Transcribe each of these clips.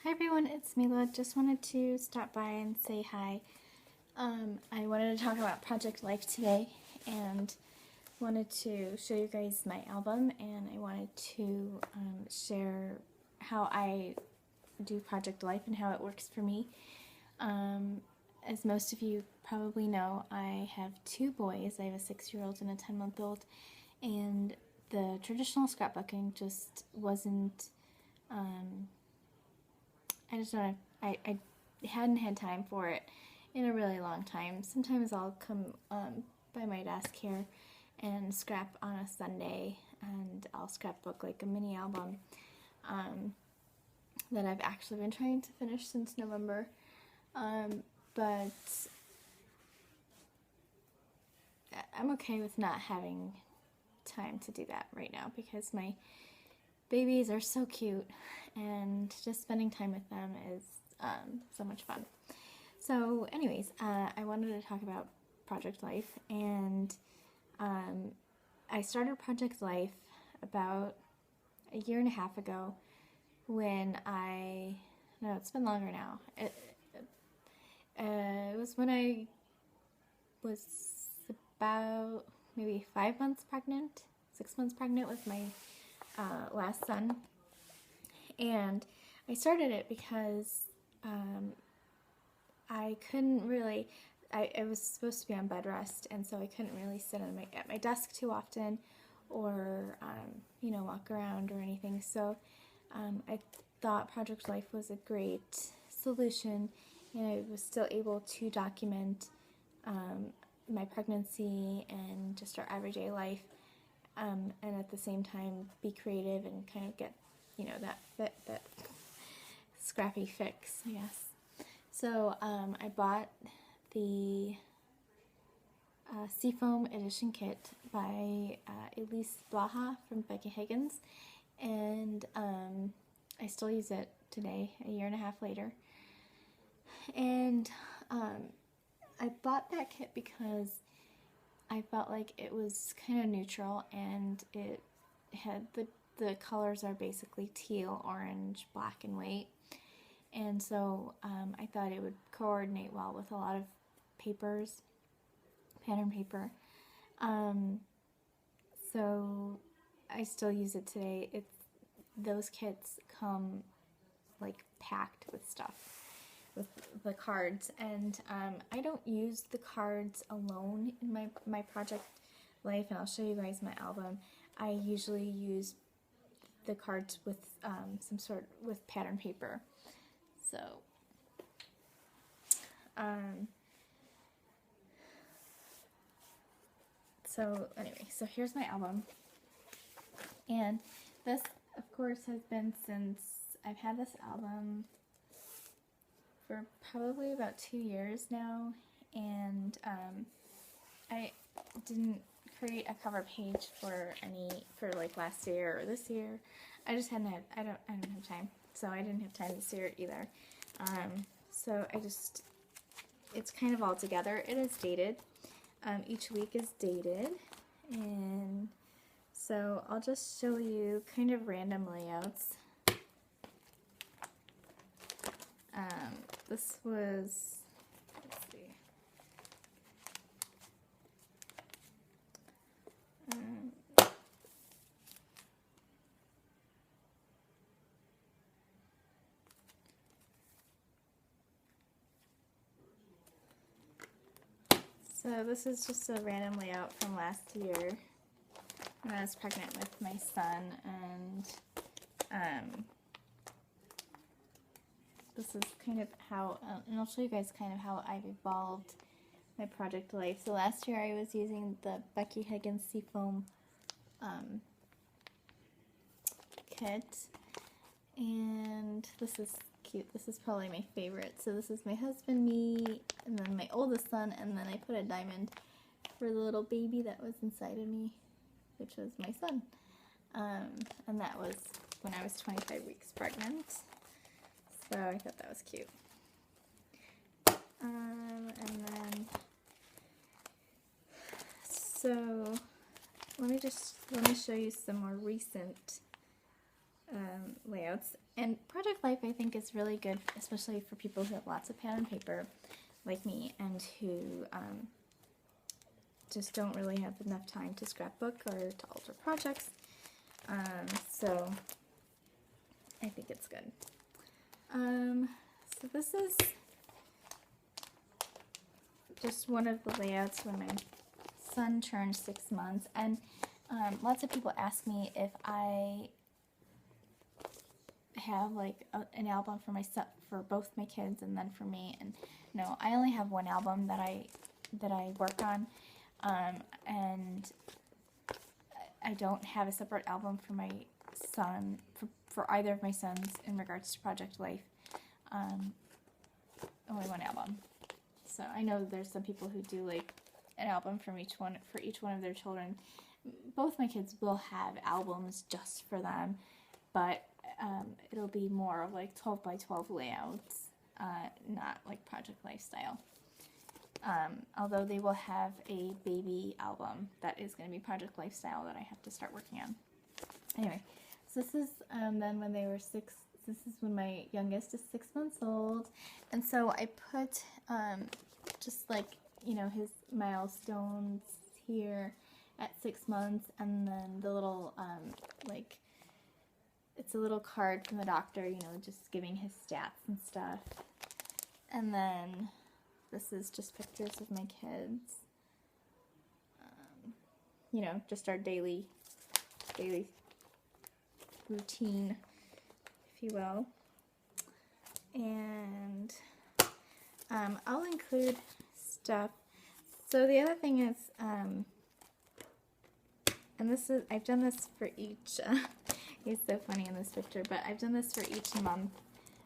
Hi everyone, it's Mila. Just wanted to stop by and say hi. I wanted to talk about Project Life today and wanted to show you guys my album, and I wanted to share how I do Project Life and how it works for me. As most of you probably know, I have two boys. I have a 6-year-old and a 10-month-old, and the traditional scrapbooking just wasn't I just don't. I hadn't had time for it in a really long time. Sometimes I'll come by my desk here and scrap on a Sunday, and I'll scrapbook like a mini album that I've actually been trying to finish since November. But I'm okay with not having time to do that right now because my babies are so cute, and just spending time with them is so much fun. So anyways, I wanted to talk about Project Life, and I started Project Life about a year and a half ago when no, it's been longer now. It was when I was about maybe 5 months pregnant, 6 months pregnant with my last son, and I started it because I couldn't really, I was supposed to be on bed rest, and so I couldn't really sit at my desk too often or walk around or anything. So I thought Project Life was a great solution, and I was still able to document my pregnancy and just our everyday life, and at the same time be creative and kind of get that scrappy fix, I guess. So I bought the Seafoam Edition Kit by Elise Blaha from Becky Higgins, and I still use it today, a year and a half later. And I bought that kit because I felt like it was kind of neutral, and it had the colors are basically teal, orange, black, and white. And so I thought it would coordinate well with a lot of papers, pattern paper. So I still use it today. Those kits come like packed with stuff, with the cards, and I don't use the cards alone in my Project Life, and I'll show you guys my album. I usually use the cards with with pattern paper. So anyway, so here's my album, and this of course has been since I've had this album for probably about 2 years now, and I didn't create a cover page for like last year or this year. I just hadn't had, I don't have time, so I didn't have time this year either. So it's kind of all together. It is dated. Each week is dated, and so I'll just show you kind of random layouts. This was, let's see, so this is just a random layout from last year when I was pregnant with my son, and this is kind of how, and I'll show you guys kind of how I've evolved my Project Life. So last year I was using the Becky Higgins Seafoam kit, and this is cute. This is probably my favorite. So this is my husband, me, and then my oldest son, and then I put a diamond for the little baby that was inside of me, which was my son. And that was when I was 25 weeks pregnant. So I thought that was cute. And then, so let me show you some more recent layouts. And Project Life, I think, is really good, especially for people who have lots of pen and paper, like me, and who just don't really have enough time to scrapbook or to alter projects. So I think it's good. So this is just one of the layouts when my son turned 6 months, and lots of people ask me if I have like an album for myself, for both my kids and then for me. And no, I only have one album that I work on, and I don't have a separate album for my son, for either of my sons in regards to Project Life. Only one album. So I know there's some people who do like an album from each one, for each one of their children. Both my kids will have albums just for them, but it'll be more of like 12 by 12 layouts, not like Project Lifestyle. Although they will have a baby album that is going to be Project Lifestyle that I have to start working on. Anyway, so this is then when they were 6. This is when my youngest is 6 months old, and so I put just like, you know, his milestones here at 6 months, and then the little like, it's a little card from the doctor, you know, just giving his stats and stuff. And then this is just pictures of my kids. You know, just our daily routine, if you will. And I'll include stuff. So the other thing is, and this is, I've done this for each, he's so funny in this picture, but I've done this for each month,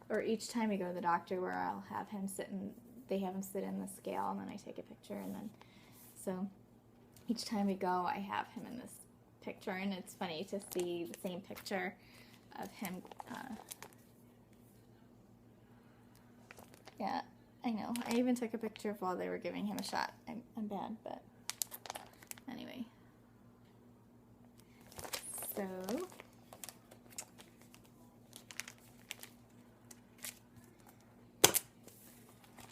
or each time we go to the doctor, where I'll have him sit in, they have him sit in the scale, and then I take a picture, and then, so each time we go, I have him in this picture, and it's funny to see the same picture of him. Yeah, I know. I even took a picture of while they were giving him a shot. I'm bad, but anyway. So,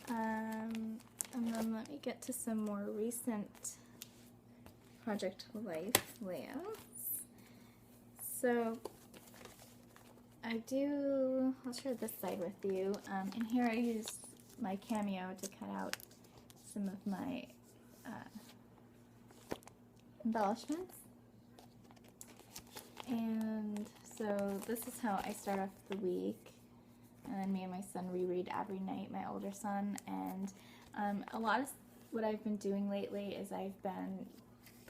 and then let me get to some more recent Project Life layouts. So I'll share this side with you. In here I used my Cameo to cut out some of my embellishments. And so this is how I start off the week. And then me and my son reread every night, my older son. And a lot of what I've been doing lately is I've been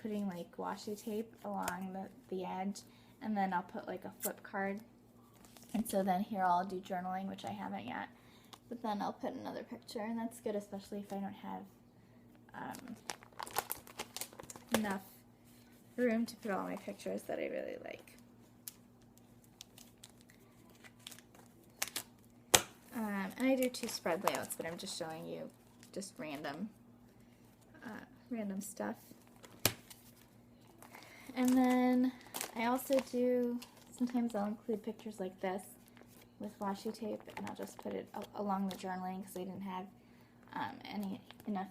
putting like washi tape along the edge, and then I'll put like a flip card. And so then here I'll do journaling, which I haven't yet. But then I'll put another picture, and that's good, especially if I don't have enough room to put all my pictures that I really like. And I do 2 spread layouts, but I'm just showing you just random stuff. And then I also do, sometimes I'll include pictures like this with washi tape, and I'll just put it along the journaling because I didn't have enough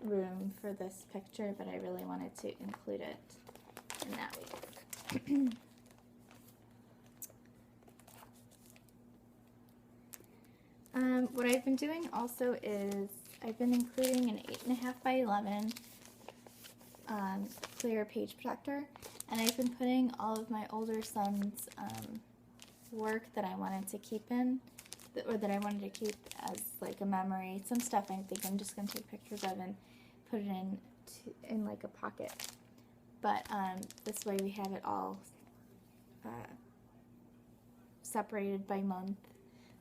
room for this picture, but I really wanted to include it in that week. What I've been doing also is I've been including an 8.5 by 11 clear page protector, and I've been putting all of my older son's work that I wanted to keep in, or that I wanted to keep as like a memory. Some stuff I think I'm just going to take pictures of and put it in like a pocket. But this way we have it all separated by month.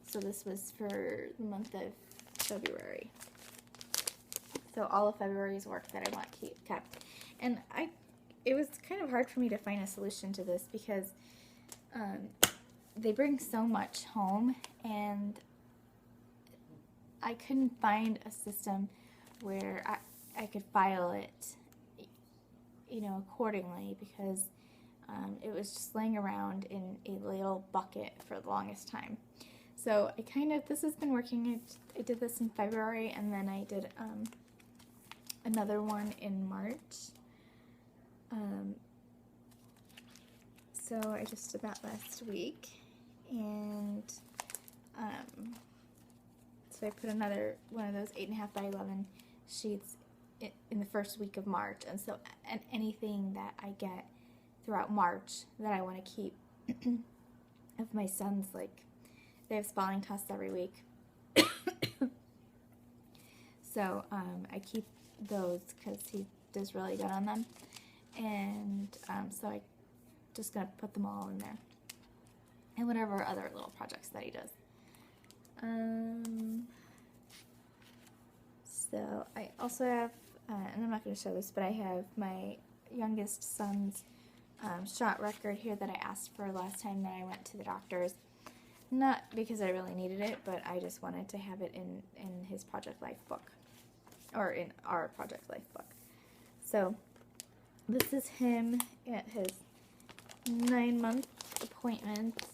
So this was for the month of February. So all of February's work that I want kept. And it was kind of hard for me to find a solution to this because they bring so much home, and I couldn't find a system where I could file it, you know, accordingly, because it was just laying around in a little bucket for the longest time. So this has been working. I did this in February, and then I did another one in March. So I just did that last week, and so I put another one of those 8.5 by 11 sheets in the first week of March, and so anything that I get throughout March that I want to keep of my sons, like they have spelling tests every week, so I keep those because he does really good on them, and so I just gonna put them all in there, and whatever other little projects that he does. So I also have, and I'm not going to show this, but I have my youngest son's shot record here that I asked for last time that I went to the doctor's. Not because I really needed it, but I just wanted to have it in his Project Life book, or in our Project Life book. So this is him at his 9-month appointment.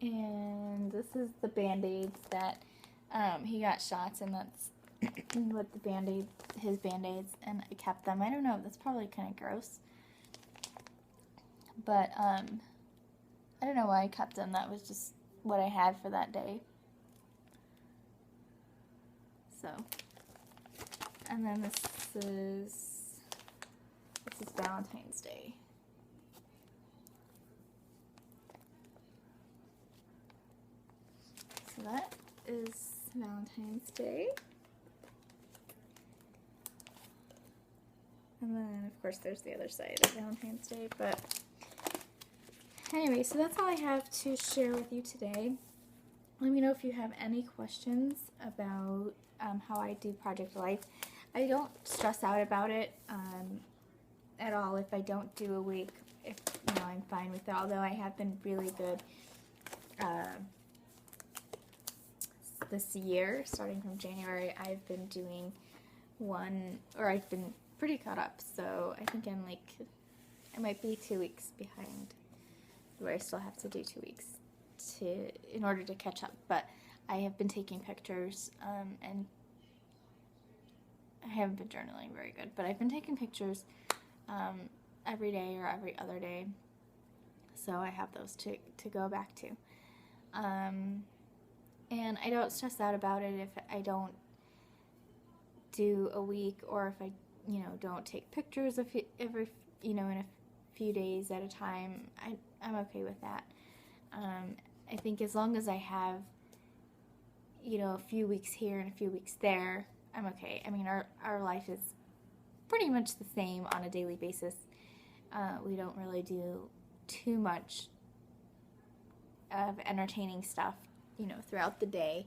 And this is the Band-Aids that he got shots, and that's what his Band-Aids, and I kept them. I don't know, that's probably kind of gross. But I don't know why I kept them. That was just what I had for that day. So, and then this is Valentine's Day. So that is Valentine's Day. And then, of course, there's the other side of Valentine's Day. But anyway, so that's all I have to share with you today. Let me know if you have any questions about how I do Project Life. I don't stress out about it at all if I don't do a week. If I'm fine with it. Although I have been really good this year, starting from January. I've been doing one, or I've been pretty caught up. So I think I might be 2 weeks behind, where I still have to do 2 weeks in order to catch up. But I have been taking pictures, and I haven't been journaling very good, but I've been taking pictures every day or every other day, so I have those to go back to. And I don't stress out about it if I don't do a week, or if I don't take pictures every in a few days at a time. I'm okay with that. I think as long as I have a few weeks here and a few weeks there, I'm okay. I mean, our life is pretty much the same on a daily basis. We don't really do too much of entertaining stuff throughout the day,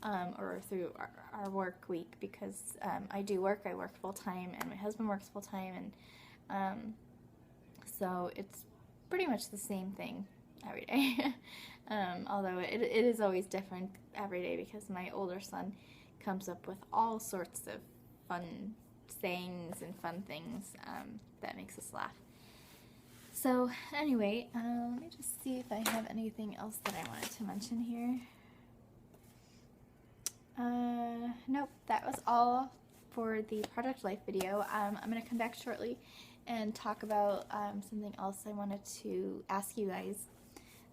or through our work week, because I do work. I work full-time, and my husband works full-time, and so it's pretty much the same thing every day. Although it is always different every day, because my older son comes up with all sorts of fun sayings and fun things that makes us laugh. So anyway, let me just see if I have anything else that I wanted to mention here. Nope, that was all for the Project Life video. I'm going to come back shortly and talk about something else I wanted to ask you guys.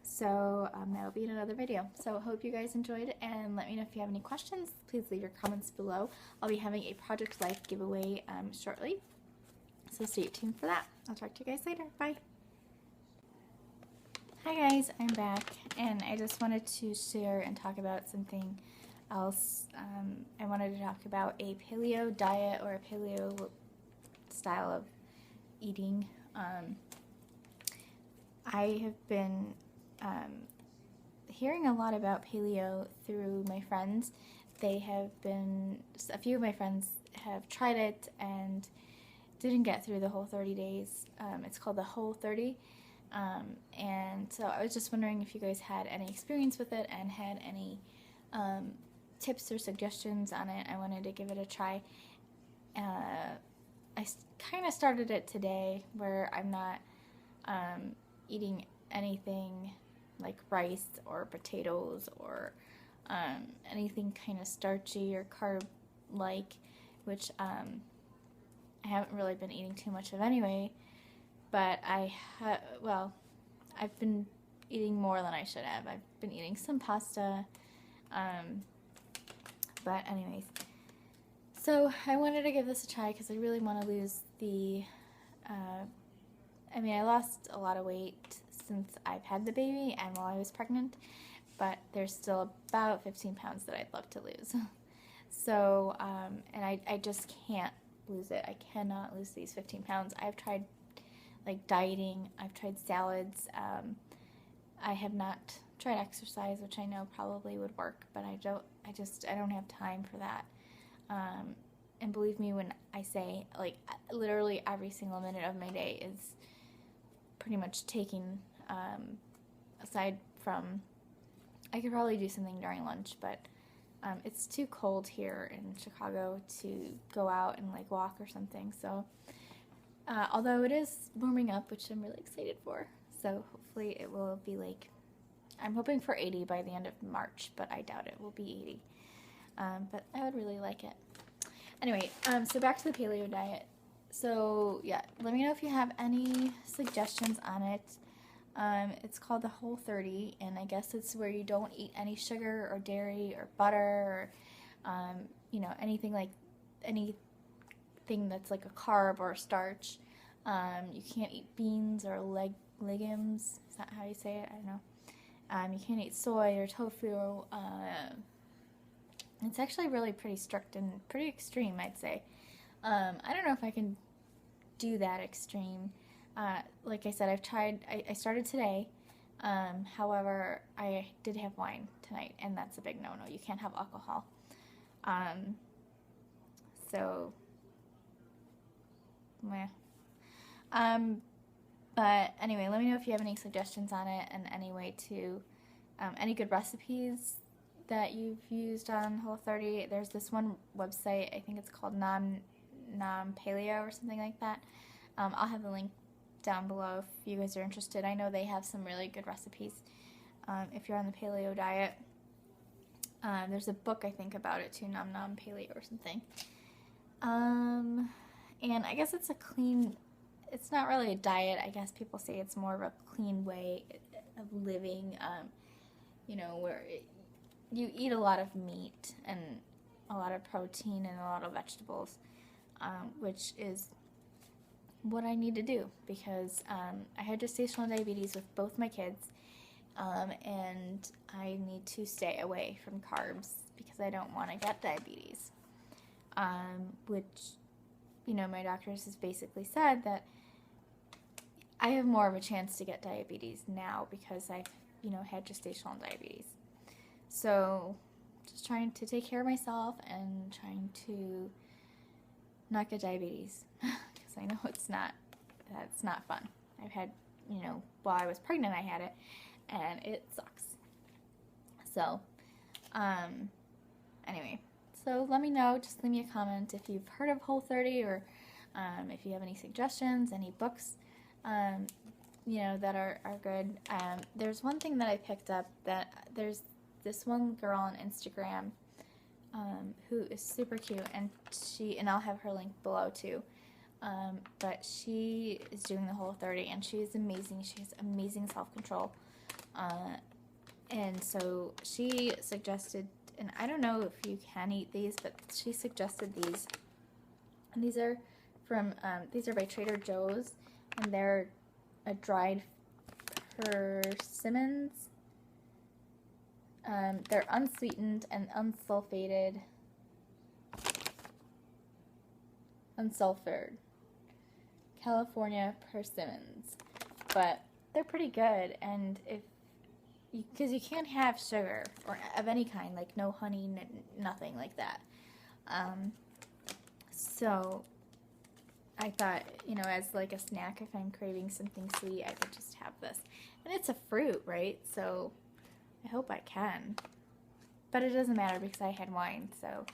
So that will be in another video. So hope you guys enjoyed, and let me know if you have any questions. Please leave your comments below. I'll be having a Project Life giveaway shortly, so stay tuned for that. I'll talk to you guys later. Bye. Hi guys, I'm back, and I just wanted to share and talk about something else. I wanted to talk about a paleo diet, or a paleo style of eating. I have been hearing a lot about paleo through my friends. A few of my friends have tried it and didn't get through the whole 30 days. It's called the Whole 30. And so I was just wondering if you guys had any experience with it and had any tips or suggestions on it. I wanted to give it a try. kind of started it today where I'm not eating anything like rice or potatoes or anything kind of starchy or carb-like, which I haven't really been eating too much of anyway. But I've been eating more than I should have. I've been eating some pasta. But anyways, so I wanted to give this a try because I really want to lose the, I lost a lot of weight since I've had the baby and while I was pregnant, but there's still about 15 pounds that I'd love to lose. So, and I just can't lose it. I cannot lose these 15 pounds. I've tried like dieting, I've tried salads, I have not tried exercise, which I know probably would work, but I don't have time for that. And believe me when I say, like, literally every single minute of my day is pretty much taken, aside from, I could probably do something during lunch, but it's too cold here in Chicago to go out and like walk or something. So although it is warming up, which I'm really excited for, so hopefully it will be like, I'm hoping for 80 by the end of March, but I doubt it will be 80. But I would really like it. Anyway, so back to the paleo diet. So yeah, let me know if you have any suggestions on it. It's called the Whole30, and I guess it's where you don't eat any sugar or dairy or butter or, anything that's like a carb or a starch. You can't eat beans or legumes. Is that how you say it? I don't know. You can't eat soy or tofu. It's actually really pretty strict and pretty extreme, I'd say. I don't know if I can do that extreme. Like I said, I started today. However, I did have wine tonight, and that's a big no-no. You can't have alcohol. So, meh. But anyway, let me know if you have any suggestions on it and any way to, any good recipes that you've used on Whole30. There's this one website, I think it's called Paleo or something like that. I'll have the link down below if you guys are interested. I know they have some really good recipes if you're on the paleo diet. There's a book, I think, about it too, Nom Paleo or something. And I guess it's it's not really a diet. I guess people say it's more of a clean way of living, where you eat a lot of meat and a lot of protein and a lot of vegetables, which is what I need to do because I had gestational diabetes with both my kids, and I need to stay away from carbs because I don't want to get diabetes, which, my doctors has basically said that I have more of a chance to get diabetes now because I've, had gestational diabetes. So just trying to take care of myself and trying to not get diabetes because I know that's not fun. I've had, while I was pregnant I had it and it sucks. So, anyway, so let me know, just leave me a comment if you've heard of Whole30 or if you have any suggestions, any books, that are good. There's one thing that I picked up that there's this one girl on Instagram who is super cute, and I'll have her link below too, but she is doing the Whole30 and she is amazing. She has amazing self-control, and so she suggested, and I don't know if you can eat these, but she suggested these, and these are by Trader Joe's, and they're a dried persimmons. They're unsweetened and unsulfured California persimmons, but they're pretty good. And because you can't have sugar or of any kind, like no honey, nothing like that. So I thought, as like a snack, if I'm craving something sweet, I could just have this. And it's a fruit, right? So I hope I can. But it doesn't matter because I had wine, so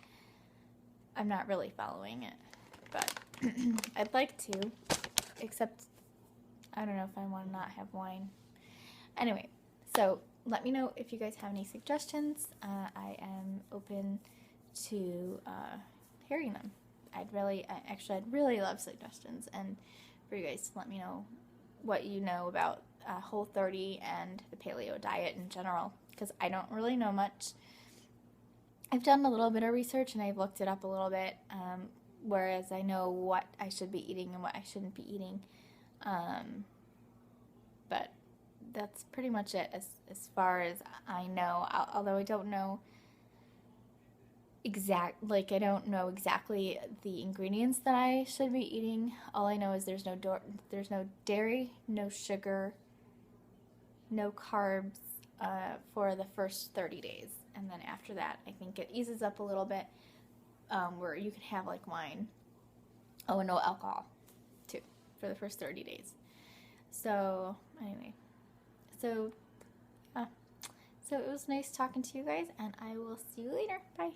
I'm not really following it. But I'd like to, except I don't know if I want to not have wine. Anyway, so let me know if you guys have any suggestions. I am open to hearing them. I'd really love suggestions, and for you guys to let me know what you know about Whole30 and the paleo diet in general, because I don't really know much. I've done a little bit of research and I've looked it up a little bit, whereas I know what I should be eating and what I shouldn't be eating. But that's pretty much it as far as I know, although I don't know I don't know exactly the ingredients that I should be eating. All I know is there's no dairy, no sugar, no carbs for the first 30 days. And then after that, I think it eases up a little bit, where you can have like wine. Oh, and no alcohol too for the first 30 days. So anyway, so it was nice talking to you guys, and I will see you later. Bye.